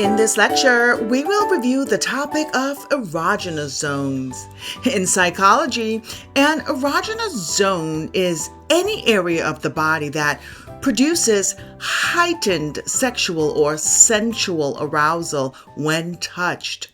In this lecture, we will review the topic of erogenous zones. In psychology, an erogenous zone is any area of the body that produces heightened sexual or sensual arousal when touched.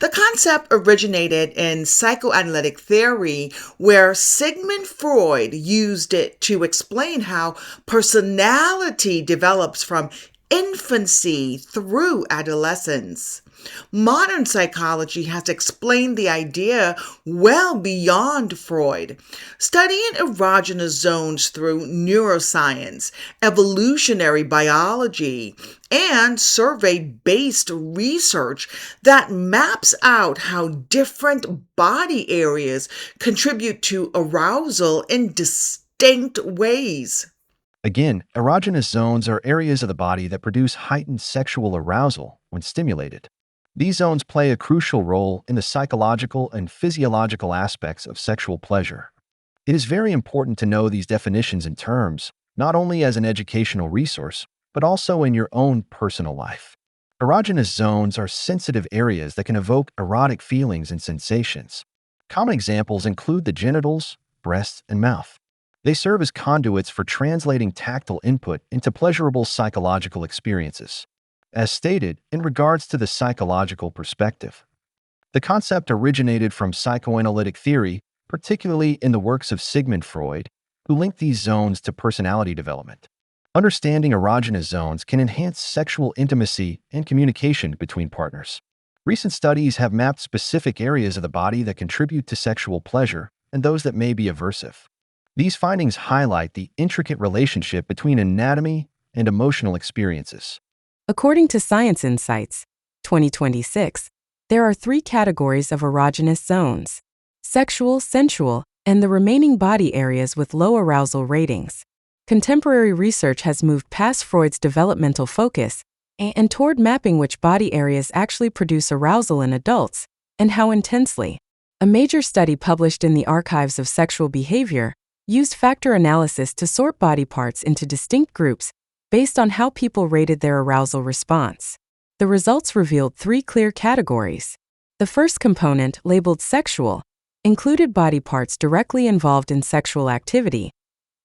The concept originated in psychoanalytic theory, where Sigmund Freud used it to explain how personality develops from infancy through adolescence. Modern psychology has explained the idea well beyond Freud. Studying erogenous zones through neuroscience, evolutionary biology, and survey-based research that maps out how different body areas contribute to arousal in distinct ways. Again, erogenous zones are areas of the body that produce heightened sexual arousal when stimulated. These zones play a crucial role in the psychological and physiological aspects of sexual pleasure. It is very important to know these definitions and terms, not only as an educational resource, but also in your own personal life. Erogenous zones are sensitive areas that can evoke erotic feelings and sensations. Common examples include the genitals, breasts, and mouth. They serve as conduits for translating tactile input into pleasurable psychological experiences. As stated, in regards to the psychological perspective, the concept originated from psychoanalytic theory, particularly in the works of Sigmund Freud, who linked these zones to personality development. Understanding erogenous zones can enhance sexual intimacy and communication between partners. Recent studies have mapped specific areas of the body that contribute to sexual pleasure and those that may be aversive. These findings highlight the intricate relationship between anatomy and emotional experiences. According to Science Insights 2026, there are three categories of erogenous zones: sexual, sensual, and the remaining body areas with low arousal ratings. Contemporary research has moved past Freud's developmental focus and toward mapping which body areas actually produce arousal in adults and how intensely. A major study published in the Archives of Sexual Behavior used factor analysis to sort body parts into distinct groups based on how people rated their arousal response. The results revealed three clear categories. The first component, labeled sexual, included body parts directly involved in sexual activity: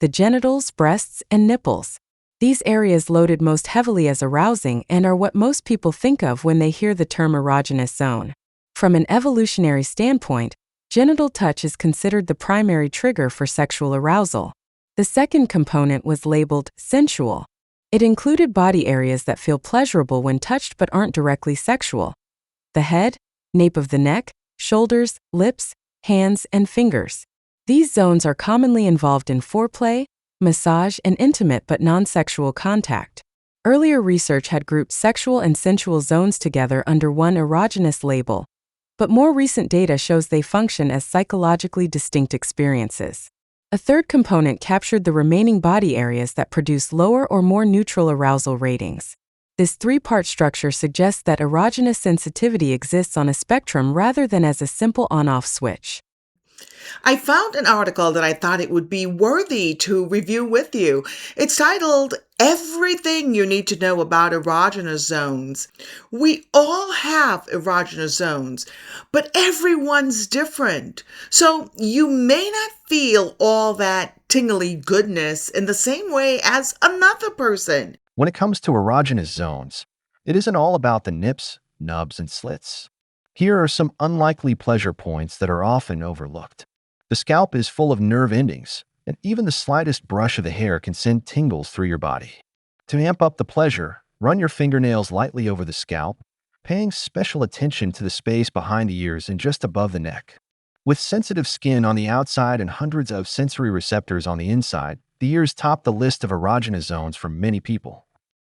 the genitals, breasts, and nipples. These areas loaded most heavily as arousing and are what most people think of when they hear the term erogenous zone. From an evolutionary standpoint, genital touch is considered the primary trigger for sexual arousal. The second component was labeled sensual. It included body areas that feel pleasurable when touched but aren't directly sexual: the head, nape of the neck, shoulders, lips, hands, and fingers. These zones are commonly involved in foreplay, massage, and intimate but non-sexual contact. Earlier research had grouped sexual and sensual zones together under one erogenous label, but more recent data shows they function as psychologically distinct experiences. A third component captured the remaining body areas that produce lower or more neutral arousal ratings. This three-part structure suggests that erogenous sensitivity exists on a spectrum rather than as a simple on-off switch. I found an article that I thought it would be worthy to review with you. It's titled, "Everything You Need to Know About Erogenous Zones." We all have erogenous zones, but everyone's different. So you may not feel all that tingly goodness in the same way as another person. When it comes to erogenous zones, it isn't all about the nips, nubs, and slits. Here are some unlikely pleasure points that are often overlooked. The scalp is full of nerve endings, and even the slightest brush of the hair can send tingles through your body. To amp up the pleasure, run your fingernails lightly over the scalp, paying special attention to the space behind the ears and just above the neck. With sensitive skin on the outside and hundreds of sensory receptors on the inside, the ears top the list of erogenous zones for many people.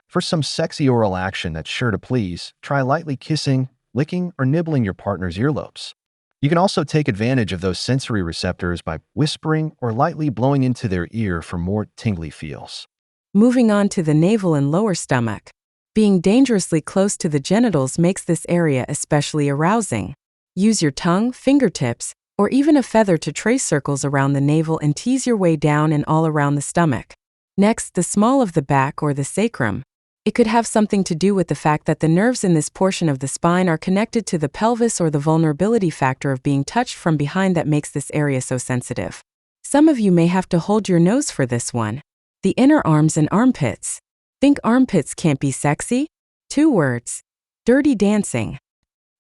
For some sexy oral action that's sure to please, try lightly kissing, licking, or nibbling your partner's earlobes. You can also take advantage of those sensory receptors by whispering or lightly blowing into their ear for more tingly feels. Moving on to the navel and lower stomach. Being dangerously close to the genitals makes this area especially arousing. Use your tongue, fingertips, or even a feather to trace circles around the navel and tease your way down and all around the stomach. Next, the small of the back or the sacrum. It could have something to do with the fact that the nerves in this portion of the spine are connected to the pelvis or the vulnerability factor of being touched from behind that makes this area so sensitive. Some of you may have to hold your nose for this one. The inner arms and armpits. Think armpits can't be sexy? 2 words. Dirty dancing.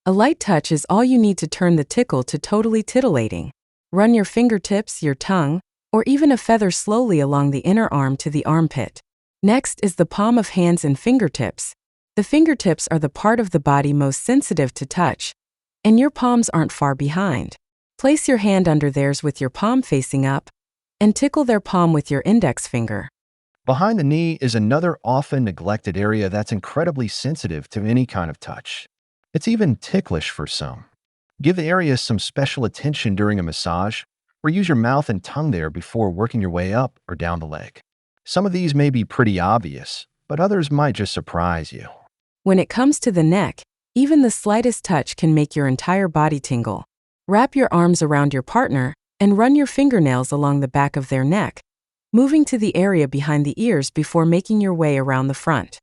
A light touch is all you need to turn the tickle to totally titillating. Run your fingertips, your tongue, or even a feather slowly along the inner arm to the armpit. Next is the palm of hands and fingertips. The fingertips are the part of the body most sensitive to touch, and your palms aren't far behind. Place your hand under theirs with your palm facing up, and tickle their palm with your index finger. Behind the knee is another often neglected area that's incredibly sensitive to any kind of touch. It's even ticklish for some. Give the area some special attention during a massage, or use your mouth and tongue there before working your way up or down the leg. Some of these may be pretty obvious, but others might just surprise you. When it comes to the neck, even the slightest touch can make your entire body tingle. Wrap your arms around your partner and run your fingernails along the back of their neck, moving to the area behind the ears before making your way around the front.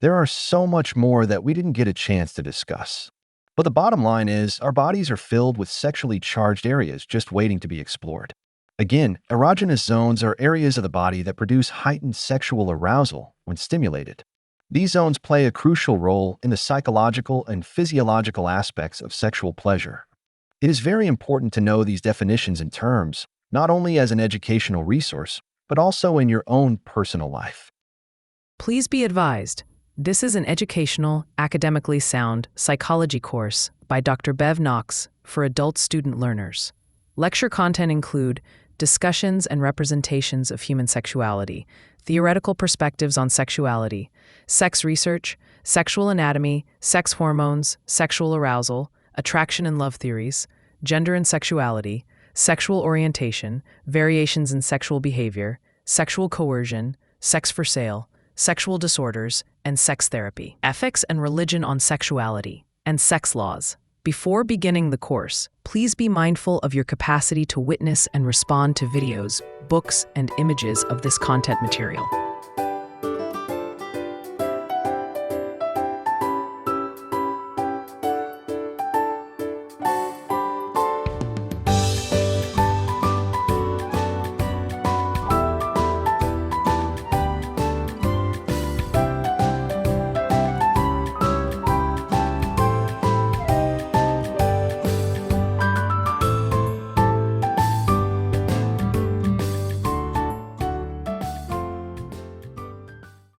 There are so much more that we didn't get a chance to discuss. But the bottom line is, our bodies are filled with sexually charged areas just waiting to be explored. Again, erogenous zones are areas of the body that produce heightened sexual arousal when stimulated. These zones play a crucial role in the psychological and physiological aspects of sexual pleasure. It is very important to know these definitions and terms, not only as an educational resource, but also in your own personal life. Please be advised, this is an educational, academically sound psychology course by Dr. Bev Knox for adult student learners. Lecture content include discussions and representations of human sexuality, theoretical perspectives on sexuality, sex research, sexual anatomy, sex hormones, sexual arousal, attraction and love theories, gender and sexuality, sexual orientation, variations in sexual behavior, sexual coercion, sex for sale, sexual disorders, and sex therapy, ethics and religion on sexuality, and sex laws. Before beginning the course, please be mindful of your capacity to witness and respond to videos, books, and images of this content material.